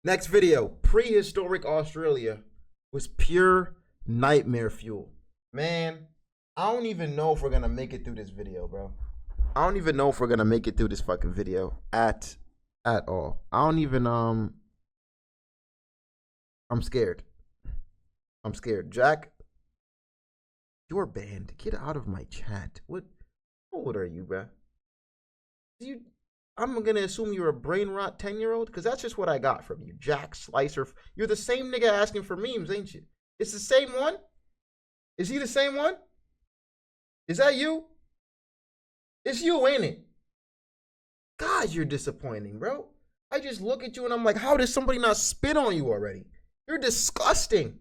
Next video, prehistoric Australia was pure nightmare fuel. Man, I don't even know if we're gonna make it through this video, bro. I don't even know if we're gonna make it through this fucking video at all. I don't even I'm scared. I'm scared. Jack, you're banned. Get out of my chat. What? How old are you, bro? I'm gonna assume you're a brain rot 10-year-old, because that's just what I got from you. Jack Slicer. You're the same nigga asking for memes, ain't you? It's the same one? Is he the same one? Is that you? It's you, ain't it? God, you're disappointing, bro. I just look at you and I'm like, how does somebody not spit on you already? You're disgusting.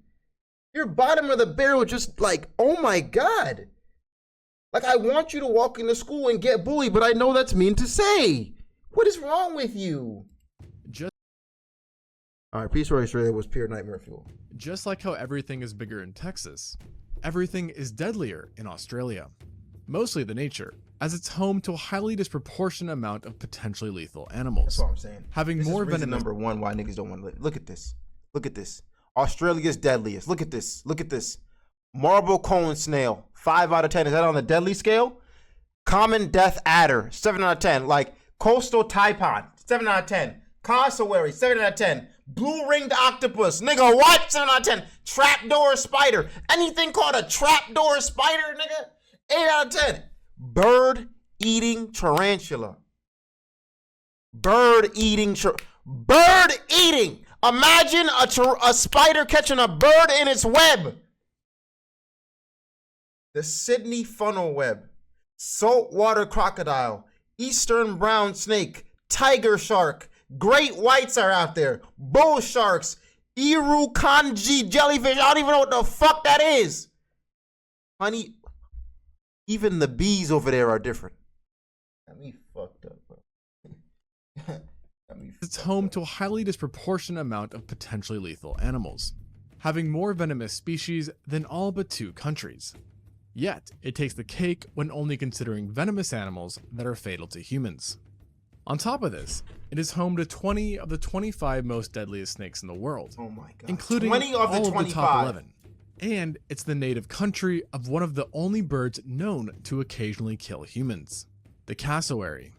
You're bottom of the barrel, just like, oh my God. Like, I want you to walk into school and get bullied, but I know that's mean to say. What is wrong with you? All right, Prehistoric Australia was pure nightmare fuel. Just like how everything is bigger in Texas, everything is deadlier in Australia. Mostly the nature, as it's home to a highly disproportionate amount of potentially lethal animals. That's what I'm saying. Having this more is reason venomous. Number one, why niggas don't want to live. Look at this. Look at this. Australia's deadliest. Look at this. Look at this. Marble cone snail, 5 out of 10. Is that on the deadly scale? Common death adder, 7 out of 10. Like coastal taipan, 7 out of 10. Cassowary, 7 out of 10. Blue ringed octopus, nigga, what? 7 out of 10. Trapdoor spider. Anything called a trapdoor spider, nigga? 8 out of 10. Bird eating tarantula. Bird eating. Imagine a spider catching a bird in its web. The Sydney funnel web. Saltwater crocodile. Eastern brown snake. Tiger shark. Great whites are out there. Bull sharks. Irukandji jellyfish. I don't even know what the fuck that is. Honey, even the bees over there are different. Got me fucked up, bro. It's home to a highly disproportionate amount of potentially lethal animals, having more venomous species than all but 2 countries. Yet, it takes the cake when only considering venomous animals that are fatal to humans. On top of this, it is home to 20 of the 25 most deadliest snakes in the world, oh my God. including 20 of the all 25. of the top 11. And it's the native country of one of the only birds known to occasionally kill humans, the cassowary.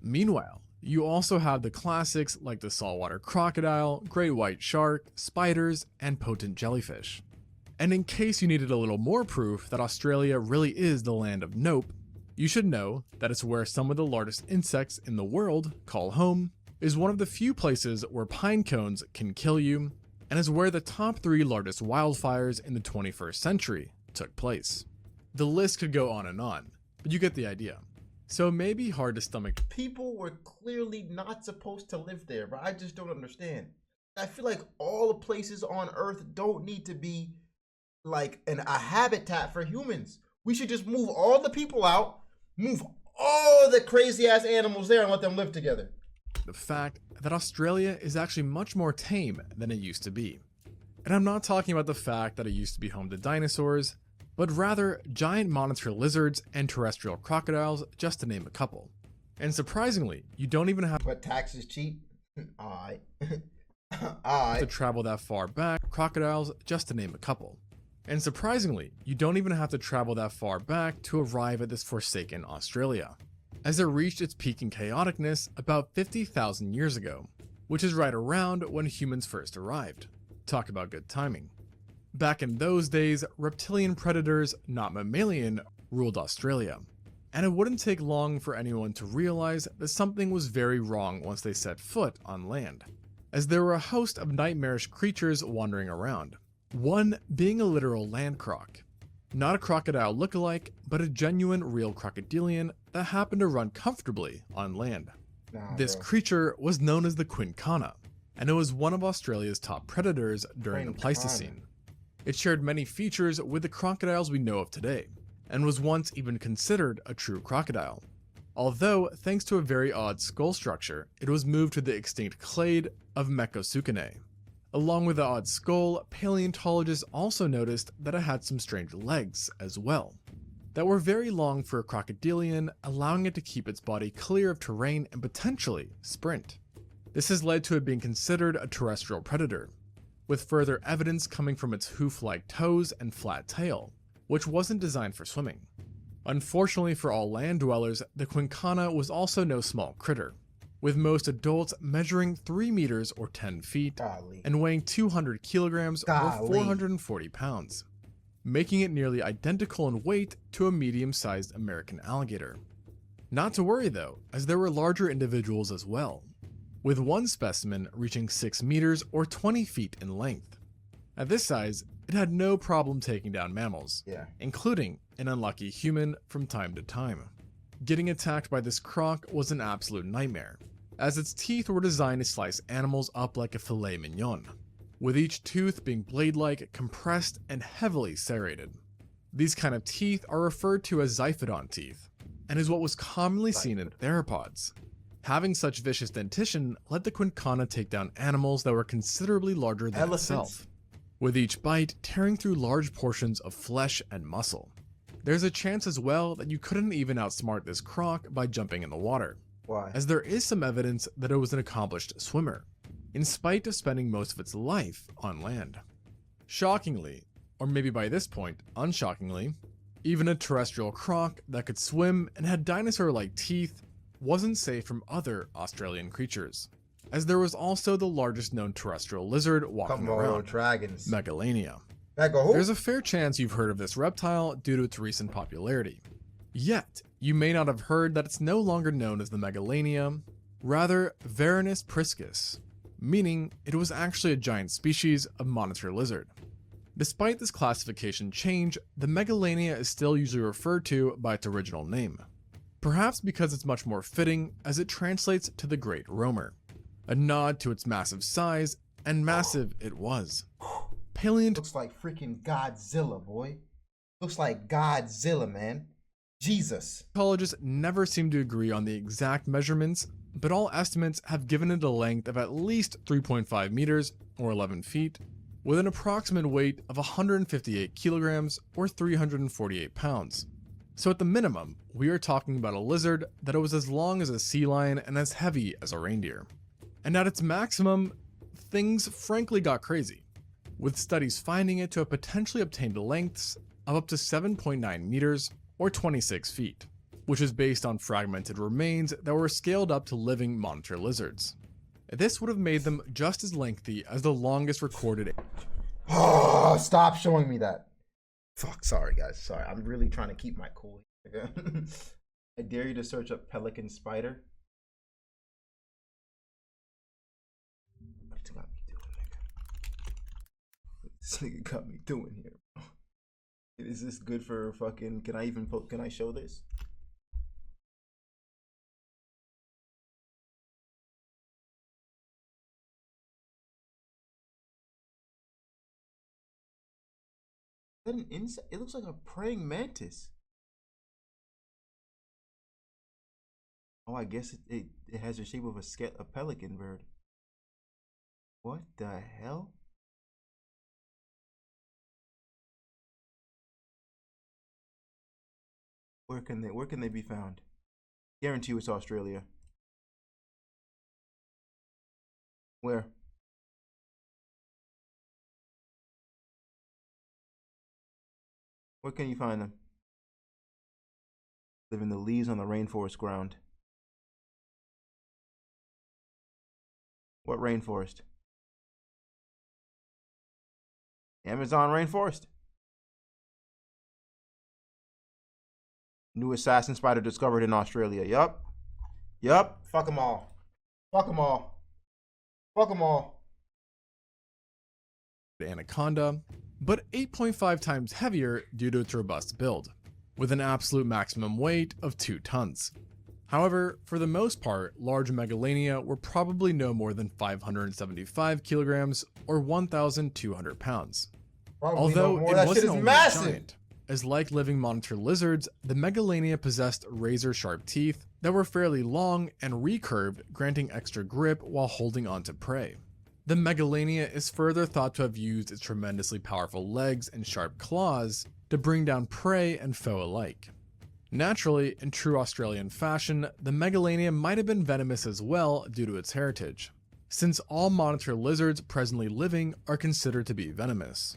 Meanwhile, you also have the classics like the saltwater crocodile, great white shark, spiders, and potent jellyfish. And in case you needed a little more proof that Australia really is the land of nope, you should know that it's where some of the largest insects in the world call home, is one of the few places where pine cones can kill you, and is where the top 3 largest wildfires in the 21st century took place. The list could go on, but you get the idea. So it may be hard to stomach. People were clearly not supposed to live there, but I just don't understand. I feel like all the places on Earth don't need to be like a habitat for humans. We should just move all the people out, move all the crazy ass animals there and let them live together. The fact that Australia is actually much more tame than it used to be. And I'm not talking about the fact that it used to be home to dinosaurs, but rather giant monitor lizards and terrestrial crocodiles, just to name a couple. And surprisingly, you don't even have But taxes cheap? Alright. to travel that far back, crocodiles, just to name a couple. And surprisingly, you don't even have to travel that far back to arrive at this forsaken Australia, as it reached its peak in chaoticness about 50,000 years ago, which is right around when humans first arrived. Talk about good timing. Back in those days, reptilian predators, not mammalian, ruled Australia. And it wouldn't take long for anyone to realize that something was very wrong once they set foot on land, as there were a host of nightmarish creatures wandering around. One being a literal land croc. Not a crocodile lookalike, but a genuine real crocodilian that happened to run comfortably on land. This creature was known as the Quinkana, and it was one of Australia's top predators during the Pleistocene. It shared many features with the crocodiles we know of today, and was once even considered a true crocodile. Although, thanks to a very odd skull structure, it was moved to the extinct clade of Megalania. Along with the odd skull, paleontologists also noticed that it had some strange legs as well, that were very long for a crocodilian, allowing it to keep its body clear of terrain and potentially sprint. This has led to it being considered a terrestrial predator, with further evidence coming from its hoof-like toes and flat tail, which wasn't designed for swimming. Unfortunately for all land dwellers, the Quinkana was also no small critter, with most adults measuring 3 meters or 10 feet and weighing 200 kilograms or 440 pounds, making it nearly identical in weight to a medium-sized American alligator. Not to worry though, as there were larger individuals as well, with one specimen reaching 6 meters or 20 feet in length. At this size, it had no problem taking down mammals, including an unlucky human from time to time. Getting attacked by this croc was an absolute nightmare, as its teeth were designed to slice animals up like a filet mignon, with each tooth being blade-like, compressed, and heavily serrated. These kind of teeth are referred to as xiphidon teeth, and is what was commonly seen in theropods. Having such vicious dentition let the Quinkana take down animals that were considerably larger than itself, with each bite tearing through large portions of flesh and muscle. There's a chance as well that you couldn't even outsmart this croc by jumping in the water. Why? As there is some evidence that it was an accomplished swimmer, in spite of spending most of its life on land. Shockingly, or maybe by this point, unshockingly, even a terrestrial croc that could swim and had dinosaur-like teeth wasn't safe from other Australian creatures, as there was also the largest known terrestrial lizard walking around, Megalania. There's a fair chance you've heard of this reptile due to its recent popularity. Yet, you may not have heard that it's no longer known as the Megalania, rather Varanus priscus, meaning it was actually a giant species of monitor lizard. Despite this classification change, the Megalania is still usually referred to by its original name, perhaps because it's much more fitting as it translates to the Great Roamer, a nod to its massive size, and massive it was. Looks like freaking Godzilla, boy. Looks like Godzilla, man. Jesus. Paleontologists never seem to agree on the exact measurements, but all estimates have given it a length of at least 3.5 meters or 11 feet, with an approximate weight of 158 kilograms or 348 pounds. So at the minimum, we are talking about a lizard that was as long as a sea lion and as heavy as a reindeer. And at its maximum, things frankly got crazy, with studies finding it to have potentially obtained lengths of up to 7.9 meters or 26 feet, which is based on fragmented remains that were scaled up to living monitor lizards. This would have made them just as lengthy as the longest recorded. Oh, stop showing me that. Fuck, sorry guys, sorry. I'm really trying to keep my cool. I dare you to search up pelican spider. What you got me doing, nigga? This nigga got me doing here, bro. Is this good for fucking, can I show this? Is that an insect? It looks like a praying mantis. Oh, I guess it has the shape of a pelican bird. What the hell? Where can they be found? Guarantee you it's Australia. Where? Where can you find them? Live in the leaves on the rainforest ground. What rainforest? Amazon rainforest. New assassin spider discovered in Australia. Yup. Yup. Fuck them all. Fuck them all. Fuck them all. The anaconda, but 8.5 times heavier due to its robust build, with an absolute maximum weight of 2 tons. However, for the most part, large Megalania were probably no more than 575 kilograms or 1,200 pounds. Although it wasn't only a giant, as like living monitor lizards, the Megalania possessed razor-sharp teeth that were fairly long and recurved, granting extra grip while holding onto prey. The Megalania is further thought to have used its tremendously powerful legs and sharp claws to bring down prey and foe alike. Naturally, in true Australian fashion, the Megalania might have been venomous as well due to its heritage, since all monitor lizards presently living are considered to be venomous.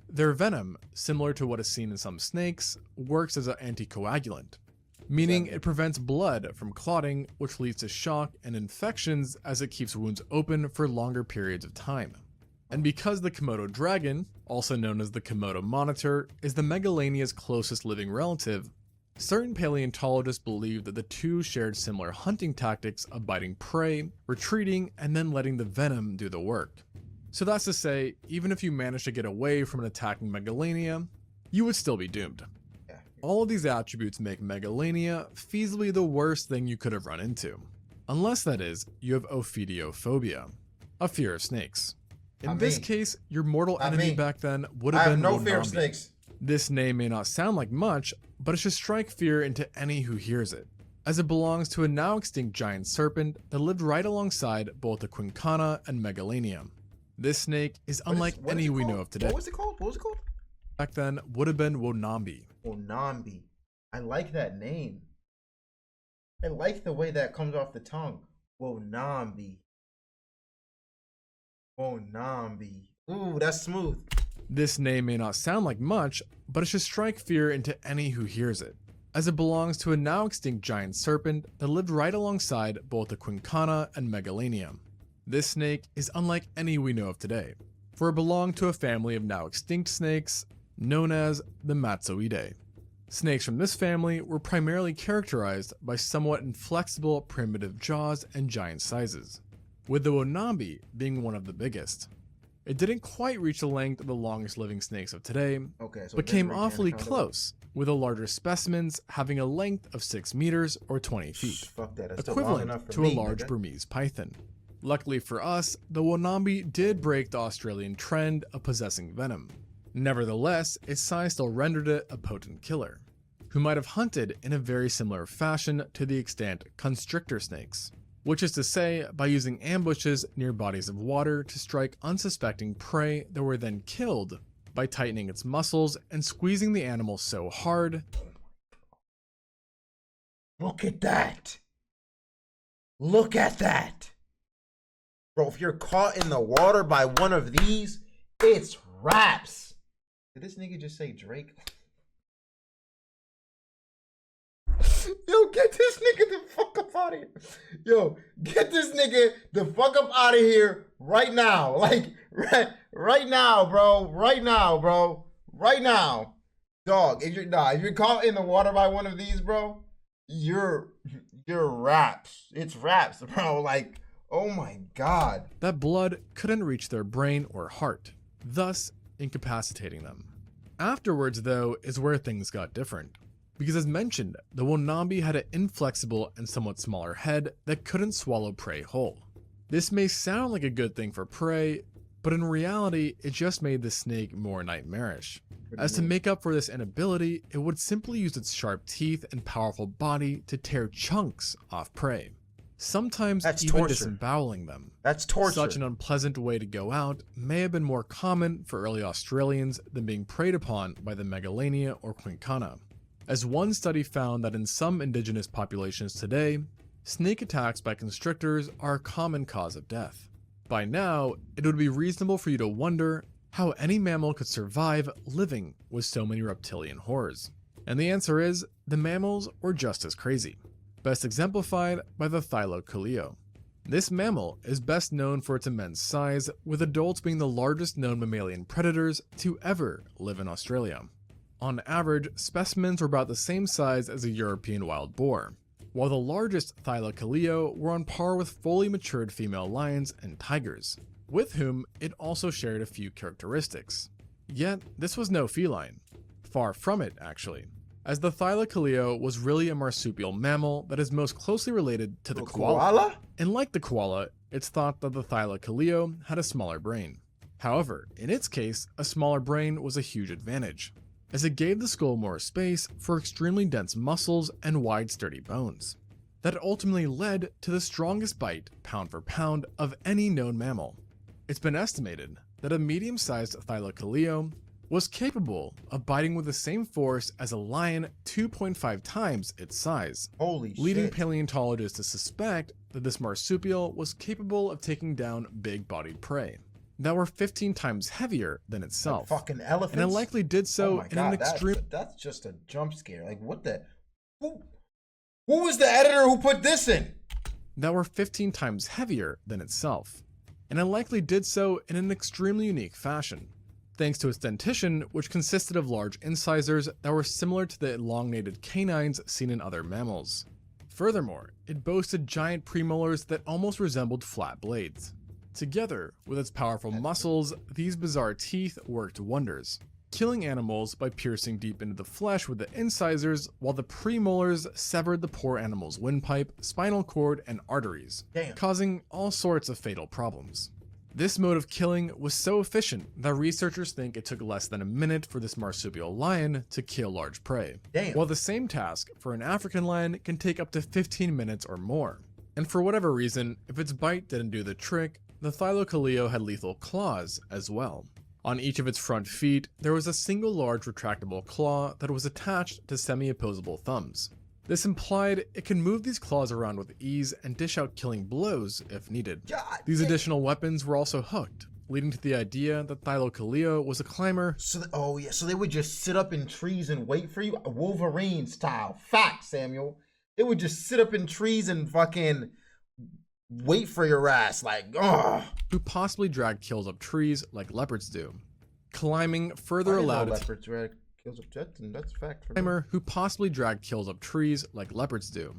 Their venom, similar to what is seen in some snakes, works as an anticoagulant, meaning it prevents blood from clotting, which leads to shock and infections as it keeps wounds open for longer periods of time. And because the Komodo dragon, also known as the Komodo monitor, is the Megalania's closest living relative, certain paleontologists believe that the two shared similar hunting tactics of biting prey, retreating, and then letting the venom do the work. So that's to say, even if you managed to get away from an attacking Megalania, you would still be doomed. All of these attributes make Megalania feasibly the worst thing you could have run into. Unless, that is, you have ophidiophobia, a fear of snakes. In this case, your mortal enemy back then would have been no Wonambi. fear of snakes. This name may not sound like much, but it should strike fear into any who hears it, as it belongs to a now extinct giant serpent that lived right alongside both the Quinkana and Megalania. This snake is unlike any we know of today. What was it called? What was it called? Back then would have been Wonambi. Wonambi. I like that name. I like the way that comes off the tongue. Wonambi. Wonambi. Ooh, that's smooth. This name may not sound like much, but it should strike fear into any who hears it, as it belongs to a now extinct giant serpent that lived right alongside both the Quinkana and Megalania. This snake is unlike any we know of today, for it belonged to a family of now extinct snakes known as the Matsoidae. Snakes from this family were primarily characterized by somewhat inflexible primitive jaws and giant sizes, with the Wonambi being one of the biggest. It didn't quite reach the length of the longest living snakes of today, but came awfully close, with the larger specimens having a length of 6 meters or 20 feet, equivalent to a large Burmese python. Luckily for us, the Wonambi did break the Australian trend of possessing venom. Nevertheless, its size still rendered it a potent killer, who might have hunted in a very similar fashion to the extant constrictor snakes, which is to say, by using ambushes near bodies of water to strike unsuspecting prey that were then killed by tightening its muscles and squeezing the animal so hard. Look at that. Look at that. Bro, if you're caught in the water by one of these, it's wraps. Did this nigga just say Drake? Yo, get this nigga the fuck up out of here. Yo, get this nigga the fuck up out of here right now. Like, right now, bro. Right now, bro. Right now. Dog, if you're caught in the water by one of these, bro, you're wraps. It's wraps, bro. Like, oh my God. That blood couldn't reach their brain or heart, thus incapacitating them. Afterwards, though, is where things got different. Because as mentioned, the Wonambi had an inflexible and somewhat smaller head that couldn't swallow prey whole. This may sound like a good thing for prey, but in reality, it just made the snake more nightmarish. As to make up for this inability, it would simply use its sharp teeth and powerful body to tear chunks off prey, sometimes even disemboweling them. That's torture. Such an unpleasant way to go out may have been more common for early Australians than being preyed upon by the Megalania or Quinkana, as one study found that in some indigenous populations today, snake attacks by constrictors are a common cause of death. By now, it would be reasonable for you to wonder how any mammal could survive living with so many reptilian horrors. And the answer is, the mammals were just as crazy. Best exemplified by the Thylacoleo. This mammal is best known for its immense size, with adults being the largest known mammalian predators to ever live in Australia. On average, specimens were about the same size as a European wild boar, while the largest Thylacoleo were on par with fully matured female lions and tigers, with whom it also shared a few characteristics. Yet, this was no feline. Far from it, actually, as the Thylacoleo was really a marsupial mammal that is most closely related to the koala. And like the koala, it's thought that the Thylacoleo had a smaller brain. However, in its case, a smaller brain was a huge advantage, as it gave the skull more space for extremely dense muscles and wide sturdy bones. That ultimately led to the strongest bite, pound for pound, of any known mammal. It's been estimated that a medium-sized Thylacoleo was capable of biting with the same force as a lion 2.5 times its size, Holy leading shit. paleontologists to suspect that this marsupial was capable of taking down big-bodied prey that were 15 times heavier than itself. Like fucking elephants. And it likely did so in an extreme. That's just a jump scare. Like what the? Who was the editor who put this in? That were 15 times heavier than itself, and it likely did so in an extremely unique fashion, thanks to its dentition, which consisted of large incisors that were similar to the elongated canines seen in other mammals. Furthermore, it boasted giant premolars that almost resembled flat blades. Together with its powerful muscles, these bizarre teeth worked wonders, killing animals by piercing deep into the flesh with the incisors, while the premolars severed the poor animal's windpipe, spinal cord, and arteries, causing all sorts of fatal problems. This mode of killing was so efficient that researchers think it took less than a minute for this marsupial lion to kill large prey, while the same task for an African lion can take up to 15 minutes or more. And for whatever reason, if its bite didn't do the trick, the Thylacoleo had lethal claws as well. On each of its front feet, there was a single large retractable claw that was attached to semi-opposable thumbs. This implied it could move these claws around with ease and dish out killing blows if needed. These additional weapons were also hooked, leading to the idea that Thylacoleo was a climber. So they would just sit up in trees and wait for you, Wolverine style. Fact, Samuel. They would just sit up in trees and fucking wait for your ass, like, ugh. Who possibly drag kills up trees like leopards do. Climbing further allowed leopards drag kills up trees, and that's a fact for me. Climber who possibly drag kills up trees like leopards do.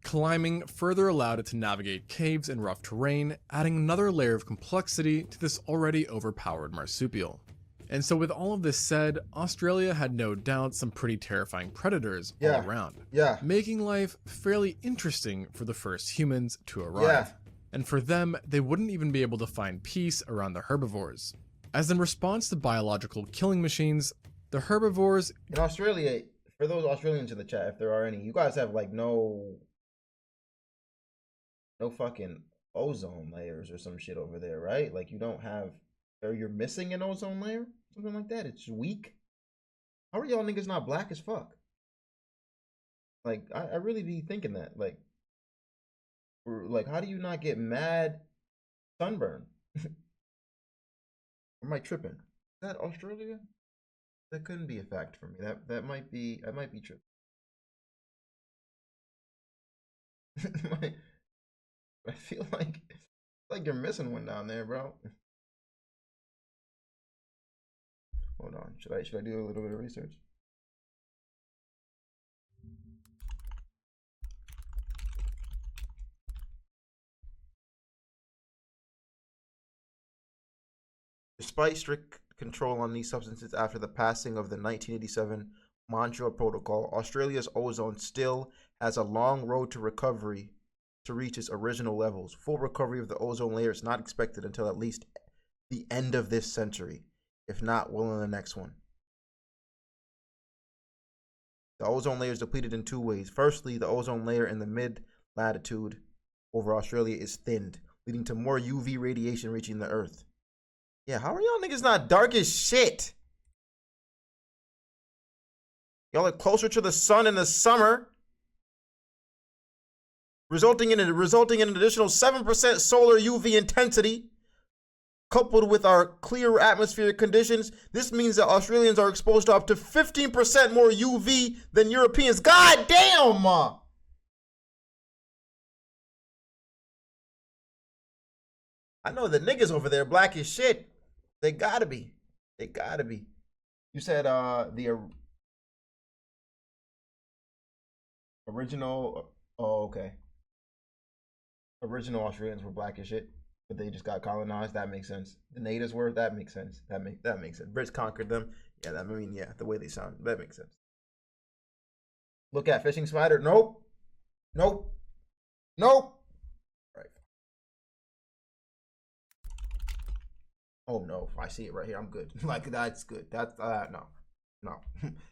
Climbing further allowed it to navigate caves and rough terrain, adding another layer of complexity to this already overpowered marsupial. And so with all of this said, Australia had no doubt some pretty terrifying predators all around, making life fairly interesting for the first humans to arrive. And for them, they wouldn't even be able to find peace around the herbivores. As in response to biological killing machines, the herbivores... In Australia, for those Australians in the chat, if there are any, you guys have like no fucking ozone layers or some shit over there, right? Like you don't have... Or you're missing an ozone layer? Something like that. It's weak. How are y'all niggas not black as fuck? Like, I really be thinking that. Like, how do you not get mad sunburn? Am I tripping? Is that Australia? That couldn't be a fact for me. That might be true. I feel like you're missing one down there, bro. Hold on. Should I do a little bit of research? Despite strict control on these substances after the passing of the 1987 Montreal Protocol, Australia's ozone still has a long road to recovery to reach its original levels. Full recovery of the ozone layer is not expected until at least the end of this century, if not well in the next one. The ozone layer is depleted in two ways. Firstly, the ozone layer in the mid-latitude over Australia is thinned, leading to more UV radiation reaching the Earth. Yeah, how are y'all niggas not dark as shit? Y'all are closer to the sun in the summer, resulting in an additional 7% solar UV intensity. Coupled with our clear atmospheric conditions, this means that Australians are exposed to up to 15% more UV than Europeans. God damn! I know the niggas over there black as shit. They gotta be. They gotta be. You said the original. Oh, okay. Original Australians were black as shit, but they just got colonized. That makes sense. The natives were. That makes sense. That makes sense. Brits conquered them. Yeah, the way they sound. That makes sense. Look at fishing spider. Nope. Nope. Nope. Right. Oh no! I see it right here. I'm good. Like that's good. That's no.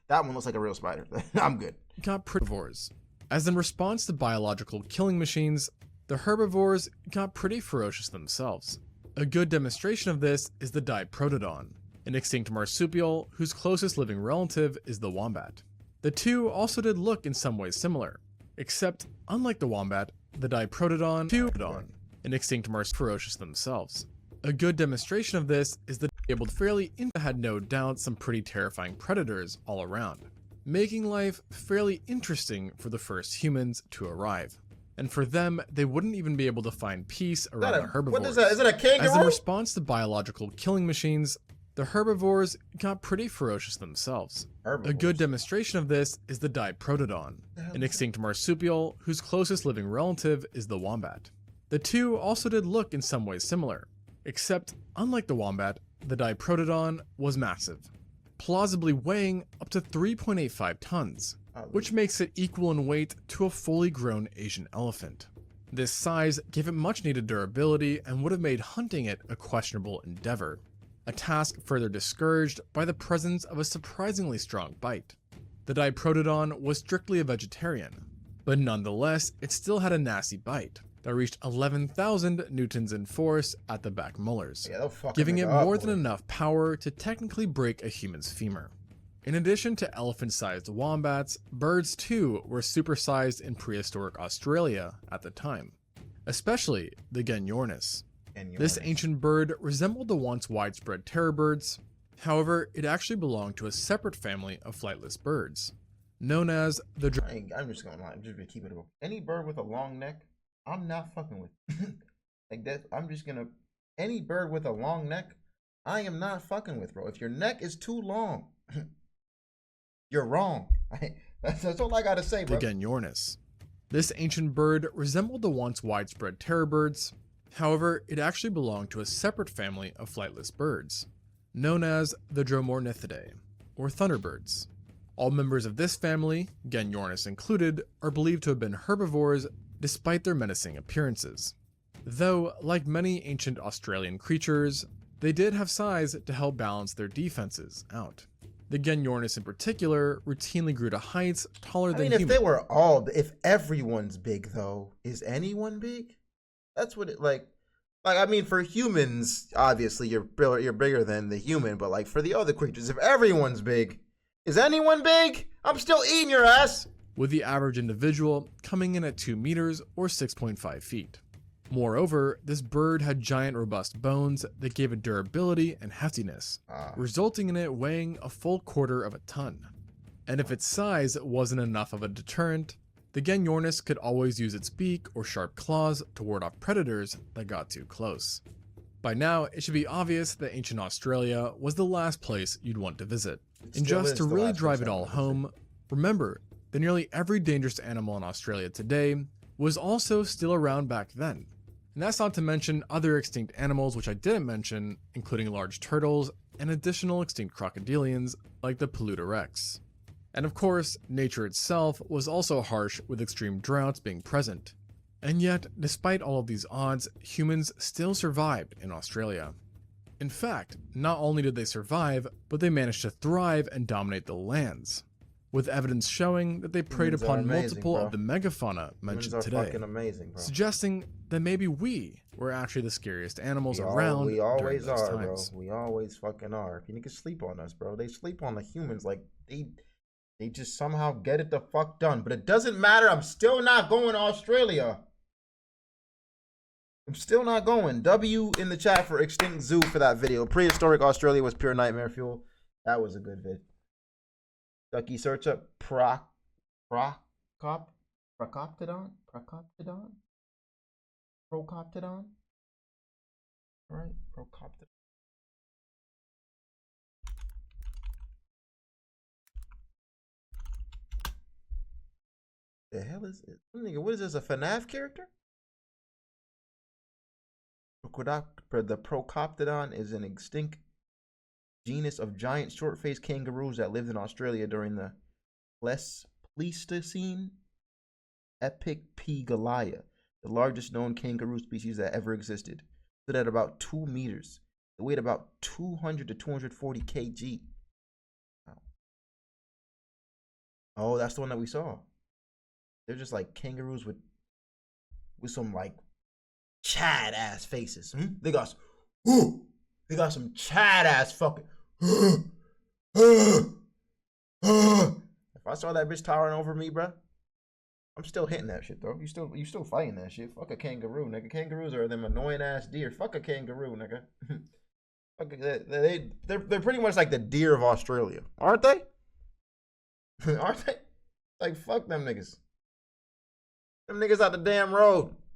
That one looks like a real spider. I'm good. Got herbivores. As in response to biological killing machines, the herbivores got pretty ferocious themselves. A good demonstration of this is the Diprotodon, an extinct marsupial whose closest living relative is the wombat. The two also did look in some ways similar, except unlike the wombat, the diprotodon, an extinct marsupial ferocious themselves. A good demonstration of this is that able to had no doubt some pretty terrifying predators all around, making life fairly interesting for the first humans to arrive. And for them, they wouldn't even be able to find peace around the herbivores. What is that? Is it a kangaroo? As in response to biological killing machines, the herbivores got pretty ferocious themselves. A good demonstration of this is the diprotodon, an extinct marsupial whose closest living relative is the wombat. The two also did look in some ways similar, except unlike the wombat, the diprotodon was massive, plausibly weighing up to 3.85 tons, which makes it equal in weight to a fully grown Asian elephant. This size gave it much needed durability and would have made hunting it a questionable endeavor, a task further discouraged by the presence of a surprisingly strong bite. The diprotodon was strictly a vegetarian, but nonetheless it still had a nasty bite that reached 11,000 newtons in force at the back molars, giving it more than enough power to technically break a human's femur. In addition to elephant-sized wombats, birds too were supersized in prehistoric Australia at the time, especially the Genyornis. This ancient bird resembled the once widespread terror birds. However, it actually belonged to a separate family of flightless birds, known as the I'm just gonna lie, I'm just gonna keep it real. Any bird with a long neck, I'm not fucking with. Like that, I'm just gonna. Any bird with a long neck, I am not fucking with, bro. If your neck is too long, you're wrong. That's all I gotta say, bro. The Genyornis. This ancient bird resembled the once widespread terror birds. However, it actually belonged to a separate family of flightless birds, known as the Dromornithidae, or thunderbirds. All members of this family, Genyornis included, are believed to have been herbivores despite their menacing appearances. Though, like many ancient Australian creatures, they did have size to help balance their defenses out. The Genyornis in particular routinely grew to heights taller than humans. If they were all, if everyone's big though, is anyone big? That's what it like I mean, for humans, obviously you're bigger than the human, but like for the other creatures, if everyone's big, is anyone big? I'm still eating your ass. With the average individual coming in at 2 meters or 6.5 feet. Moreover, this bird had giant robust bones that gave it durability and heftiness, resulting in it weighing a full quarter of a ton. And if its size wasn't enough of a deterrent, the Genyornis could always use its beak or sharp claws to ward off predators that got too close. By now, it should be obvious that ancient Australia was the last place you'd want to visit. And just to really drive it all home, remember that nearly every dangerous animal in Australia today was also still around back then. And that's not to mention other extinct animals which I didn't mention, including large turtles and additional extinct crocodilians like the Paludorex. And of course, nature itself was also harsh with extreme droughts being present. And yet, despite all of these odds, humans still survived in Australia. In fact, not only did they survive, but they managed to thrive and dominate the lands, with evidence showing that they preyed upon multiple of the megafauna mentioned today, suggesting that maybe we were actually the scariest animals around. We always during those are, times. bro. We always fucking are. You niggas sleep on us, bro. They sleep on the humans like they just somehow get it the fuck done. But it doesn't matter. I'm still not going to Australia. I'm still not going. W in the chat for Extinct Zoo for that video. Prehistoric Australia was pure nightmare fuel. That was a good vid. Ducky, search up Procoptodon? Right, Procoptodon. The hell is it? Nigga, what is this, a FNAF character? The Procoptodon is an extinct genus of giant short-faced kangaroos that lived in Australia during the Pleistocene epoch. Megalania, the largest known kangaroo species that ever existed, stood at about 2 meters. It weighed about 200 to 240 kg. Wow. Oh, that's the one that we saw. They're just like kangaroos with some like Chad ass faces. They got some Chad ass fucking. If I saw that bitch towering over me, bruh, I'm still hitting that shit though. You still fighting that shit. Fuck a kangaroo, nigga. Kangaroos are them annoying ass deer. Fuck a kangaroo, nigga. They're pretty much like the deer of Australia, aren't they? Aren't they? Like fuck them niggas. Them niggas out the damn road.